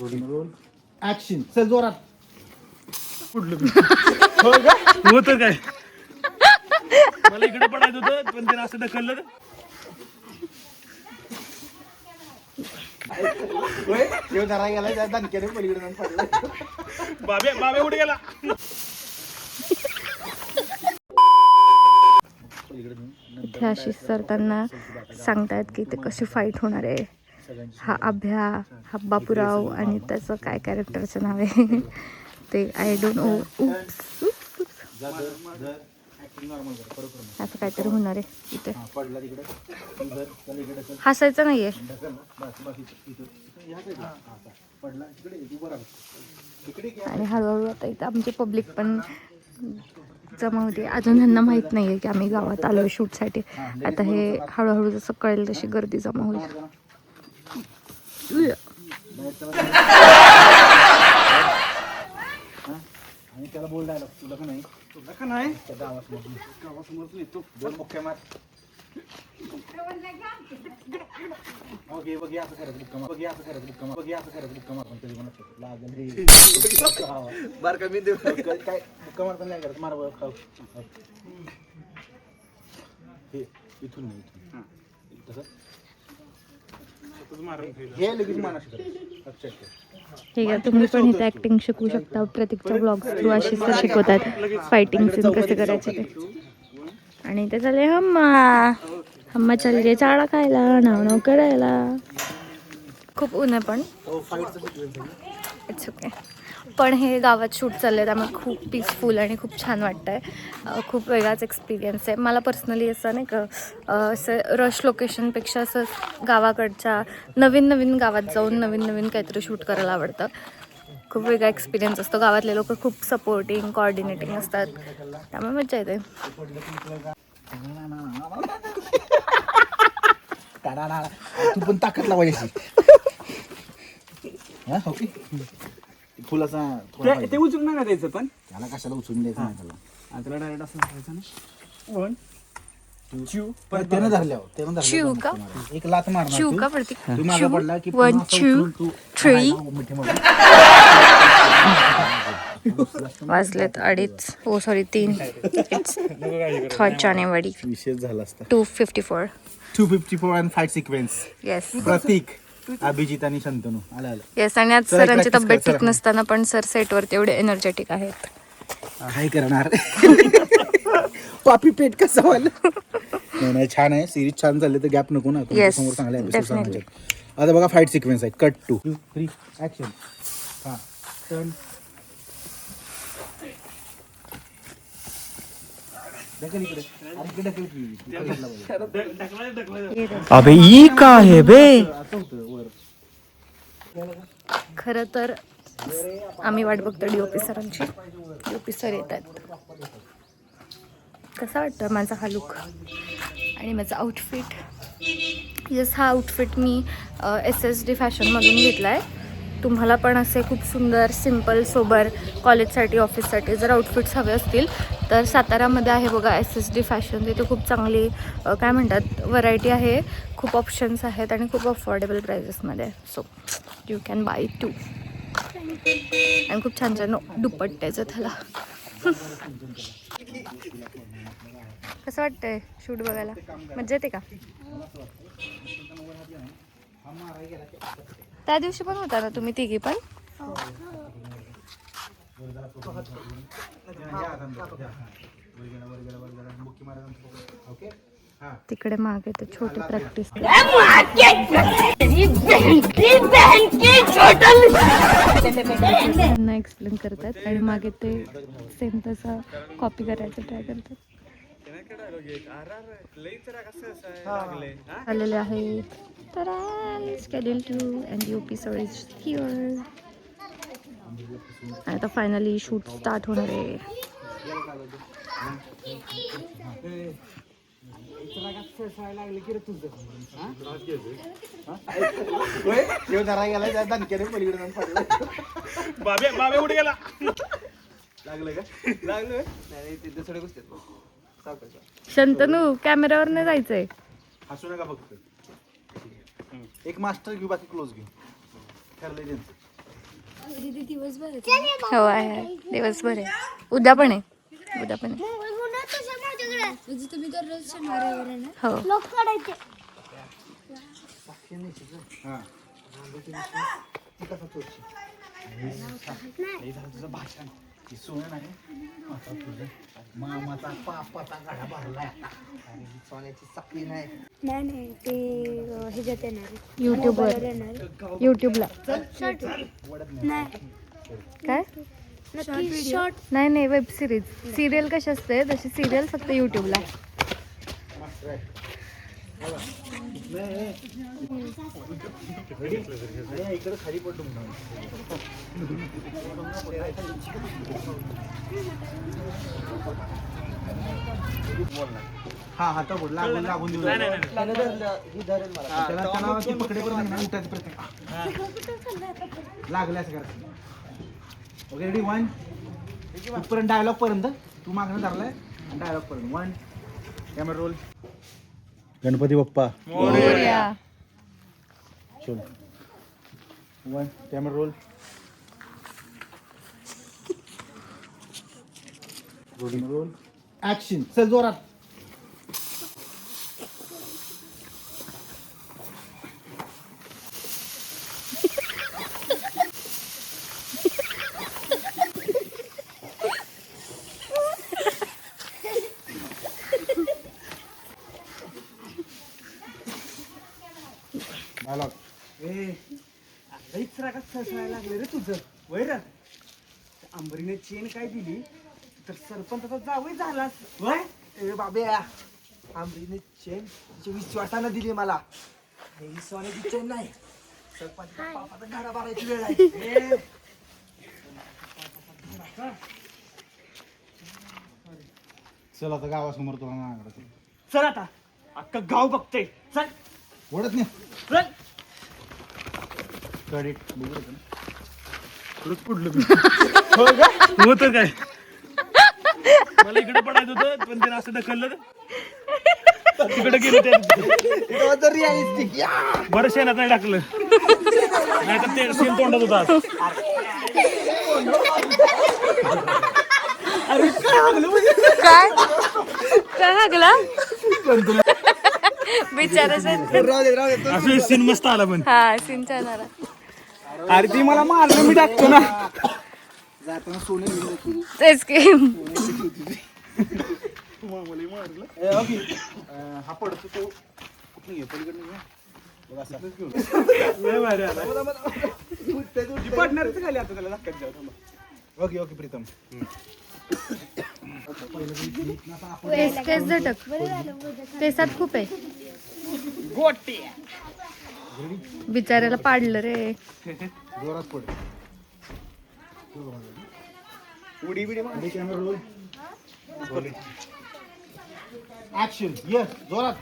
Roll action. चल जोरात. कुठलं होतं काय मला इकडे पडायचं होतं पण त्याला असं ढकललं देव धरा गेला दणक्याने पलीकडे जाऊन पडला. बाबे कुठे गेला इथे आशिष सर त्यांना सांगतायत की ते कशी फाईट होणार आहे. हा अभ्या, हा बापूराव आणि त्याचं काय कॅरेक्टरचं नाव आहे ते आय डोंट नो. असं काहीतरी होणार आहे इथे. हसायचं नाहीये. आणि हळूहळू आता इथं आमची पब्लिक पण जमा होते. अजून ह्यांना माहित नाहीये की आम्ही गावात आलोय शूटसाठी. आता हे हळूहळू जसं कळेल तशी गर्दी जमा होईल. आणि त्याला बोल डायलॉग. तुला का नाही त्या गावासमोर येतो दोन मुख्य मार. बघे असं करत बुक्का बघे असं करत बुक्का बघे असं करत बुक्का मार. पण तरी म्हणत लागल रे बार कमी देऊ काय बुक्का मारता नाही करत. मार खाऊ हे इथून नाही इथून तसं हे लगेच मानाशी अच्छा. ठीक आहे, तुम्ही पण इथे ऍक्टिंग शिकू शकता. प्रतीकच्या ब्लॉग थ्रू आशिष सर शिकवतात फायटिंग सीन कसे करायचे ते. आणि ते झाले हम्मा चालले चाळा खायला नाव करायला. खूप ऊन आहे पण इट्स ओके. पण हे गावात शूट चाललं त्यामुळे खूप पीसफुल आणि खूप छान वाटतं आहे. खूप वेगळाच एक्सपिरियन्स आहे. मला पर्सनली असं नाही का असं रश लोकेशनपेक्षा असं गावाकडच्या नवीन गावात जाऊन नवीन काहीतरी शूट करायला आवडतं. खूप वेगळा एक्सपिरियन्स असतो. गावातले लोक खूप सपोर्टिंग कॉर्डिनेटिंग असतात त्यामुळे मजा येते. तू पण ताकद लावायची. ओके फुलाचा ते उचलून नाही द्यायचं पण त्याला कशाला उचलून द्यायचं नाही त्याला. त्याला डायरेक्ट असं करायचं ना. वन चिव त्यानं धरल्यावर चिव का? एक लात मारणार चिव तू. का प्रतीक? तू मागं पडला की 1 2 3 वाजलेत 2:30. ओ सॉरी 3. इट्स 3 जानेवारी विशेष झाला असता. 2:54. 254 आणि फाईट सिक्वेन्स. येस प्रतीक, अभिजित आणि शंतनू आलं. येस. आणि आज चला, सरांची practice तब्येत कर, ठीक चला. नसताना पण सर सेटवरती एवढे एनर्जेटिक आहेत. काय करणार पापी पेट कसा वाला. नाही छान आहे. सिरीज छान झाली तर गॅप नको ना. Yes, समोर चांगला definitely. आता बघा फाईट सिक्वेन्स आहे. Cut 2 3 action. हा टर्न. अबे ई का है बे. खरं तर आम्ही वाट बघतो डीओपी सरांची. डीओपी सर येत आहेत. कसा वाटतं माझा हा लुक आणि माझा आउटफिट. यस, हा आउटफिट मी SSD फॅशनमधून घेतला आहे. तुम्हाला पण असे खूप सुंदर सिम्पल सोबर कॉलेजसाठी ऑफिससाठी जर आउटफिट्स हवे असतील तर सातारामध्ये आहे बघा SSD फॅशन. तिथे खूप चांगली काय म्हणतात व्हरायटी आहे. खूप ऑप्शन्स आहेत आणि खूप अफोर्डेबल प्राइजेसमध्ये. So you can buy too. आणि खूप छान छान दुपट्ट्याचं त्याला. कसं वाटतंय शूट बघायला? मजा येते का? त्या दिवशी पण होता ना तुम्ही तिघी पण? तिकडे मागे ते छोटे प्रॅक्टिस त्यांना एक्सप्लेन करतात आणि मागे ते सेम तसा कॉपी करायचं ट्राय करतात. आलेले आहेत तर schedule 2 and UP sir is here. आता फायनली शूट स्टार्ट होणार आहे. देव धरा गेला दणक्याने पलीकडे जाऊन पडला. बाबे कुठे गेला लागलं का? लागलं नाही ते दुसऱ्या गोष्टी. शंतनू कॅमेरावर नाही जायचंय. हसू नका फक्त. एक मास्टर घेऊ बाकी क्लोज घेऊ. ठरलंय त्यांचं. हो आहे दिवसभर आहे. उद्या पण आहे. उद्या पण आहे. हो हा तुझं भाषण ती सोनं नाही आता तुझं मामाचा पापाचा गाडा भरलाय आणि सोन्याची साखळी नाही. नाही ते ह्याच्यात येणार युट्यूबवर युट्यूबला नाही काय नक्की शॉर्ट नाही वेब सिरीज सिरियल कशी असते तशी सिरियल फक्त युट्यूबला. इकडे खाली पडतो हा हाता बोल लागून देऊ त्याला पकडे उठायचा प्रयत्न लागल्यास करा. ओके रेडी 1 इथपर्यंत डायलॉग पर्यंत तू मागणं धरलाय डायलॉग पर्यंत 1 कॅमेरा रोल. गणपती बाप्पा मोरया. चल 1 camera roll. Rolling roll action. चल जोरात. डायलॉग. लईच रागात फसायला लागले रे तुझं वैर. अंबरीने चेन काय दिली तर सरपंचाचा जावई झालास वय. ए बाब्या अंबरीने चेन तिच्या विश्वासानं दिली मला. ही सोन्याची चेन नाही सरपंचाचा पापाचा घडा भरायची वेळ आहे. चल आता गावासमोर तुला मागणार. चल आता अख्खा गाव बघते. चल ओढत नाही चल. क्रेडिट थोडंच पडलं मी. होतं काय मला इकडे पडायचं होतं पण त्याने असं ढकललं तिकडे गेलं ते रिअलिस्टिक बरं शेणात नाही टाकलं नाही तर ते शेण तोंडात होता. काय काय हागला बिचारा असं सीन मस्त आला पण. हा सिंचन आला. अरे ती मला मारलं मी टाकतो ना. जाताना सोने तेच की हा पडतो तो कुठून घे पलीकडे पडणारच खाली आता त्याला धक्क्यात जाऊ. Okay okay Pritam. केस झटक केसात खूप आहे. बिचाऱ्याला पाडलं रे. जोरात पड. उडी बिडी मार. Camera roll. ऍक्शन. ये जोरात.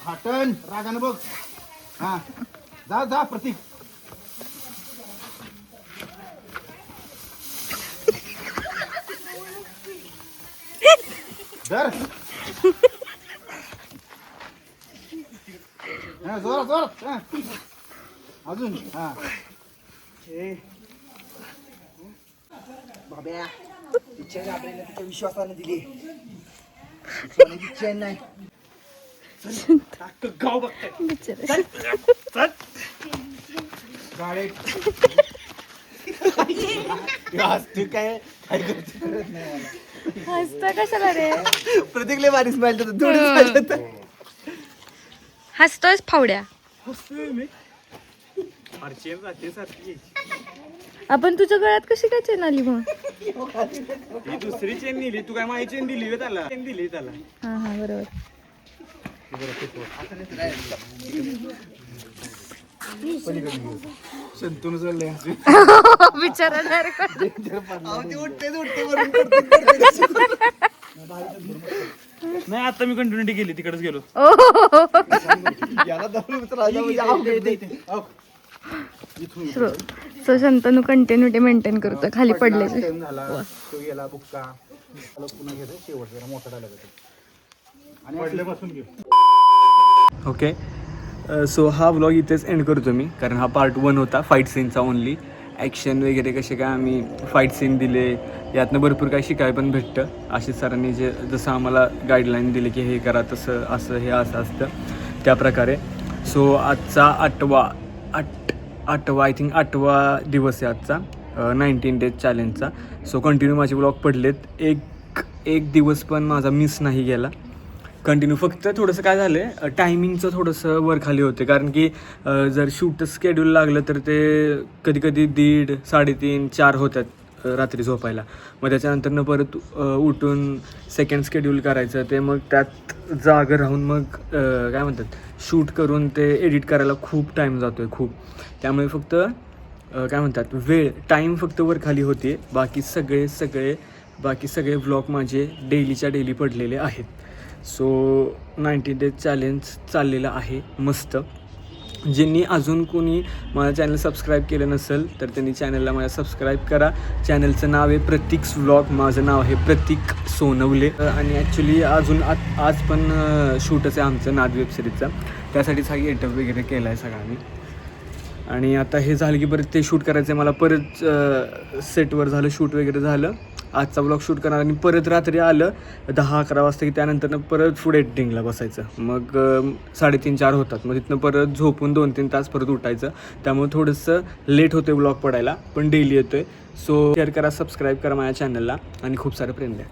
हा टर्न रागानं बघ. हा जा जा प्रतीक. धर. हा जोरात जोरात. हा अजून. हा बाब्या ती चेन आपल्याला तिच्या विश्वासानं दिली. सोन्याची चेन नाही अख्खं गाव बघतंय. बिचारा गाडी तू काय काय करत नाही मला. हसता कशाला रे. प्रतीक लय भारी स्माइल देतो. हसतोयच फावड्या. आपण तुझ्या गळ्यात कशी काय चेन आली मग. ही दुसरी चेन दिली. तू काय माझी चेन दिली त्याला. चेन दिली त्याला. हा हा बरोबर. शंतून चाललंय. बिचारा डायरेक्ट नाही आता मी कंटिन्युटी केली तिकडेच गेलो. याला दाखवून सो शंतनू कंटिन्युटी मेंटेन करतो खाली पडले. टाइम झाला तो गेला बुक्का पुन्हा घेतो शेवट जरा मोठा डायलॉग आणि पडल्यापासून घेऊ. ओके सो हा व्लॉग इथेच एंड करतो मी, कारण हा पार्ट 1 होता फाईट सीनचा ओनली. ॲक्शन वगैरे कसे काय आम्ही फाईट सीन दिले, यातनं भरपूर काही शिकायला पण भेटतं. आशिष सरांनी जसं आम्हाला गाईडलाईन दिले की हे करा तसं असं हे असं असतं त्याप्रकारे. सो आजचा आठवा आय थिंक 8वा दिवस आहे आजचा 19 डेज चॅलेंजचा. सो कंटिन्यू माझे व्लॉग पडलेत, एक दिवस पण माझा मिस नाही गेला कंटिन्यू. फक्त थोडंसं काय झालं आहे टायमिंगचं थोडंसं वर खाली होते, कारण की जर शूटचं स्केड्यूल लागलं तर ते कधी 1:30, 3:30, 4 होतात रात्री झोपायला. मग त्याच्यानंतरनं परत उठून सेकंड स्केड्यूल करायचं, ते मग त्यात जागं राहून मग काय म्हणतात शूट करून ते एडिट करायला खूप टाईम जातो आहे खूप. त्यामुळे फक्त काय म्हणतात टाईम फक्त वर खाली होते. बाकी सगळे व्लॉग माझे डेलीच्या डेली पडलेले आहेत. सो 90 डेज चॅलेंज चाललेलं आहे मस्त. ज्यांनी अजून कोणी माझं चॅनल सबस्क्राईब केलं नसेल तर त्यांनी चॅनलला माझ्या सबस्क्राईब करा. चॅनलचं नाव आहे प्रतीक्स व्लॉग, माझं नाव आहे प्रतीक सोनवले. आणि ॲक्च्युली आज पण शूटच आहे आमचं नाद वेबसिरीजचं, त्यासाठीच हा गेटअप वगैरे केला आहे सगळा मी. आणि आता हे झालं की परत ते शूट करायचं आहे मला. परत सेटवर झालं, शूट वगैरे झालं, आजचा ब्लॉग शूट करणार आणि परत रात्री आलं 10-11 वाजता की त्यानंतरनं परत फूड एडिटिंगला बसायचं. मग 3:30-4 होतात. मग तिथनं परत झोपून 2-3 तास परत उठायचं. त्यामुळे थोडंसं लेट होतं ब्लॉग पडायला, पण डेली येतो आहे. सो शेअर करा, सबस्क्राईब करा माझ्या चॅनलला आणि खूप सारं प्रेम द्या.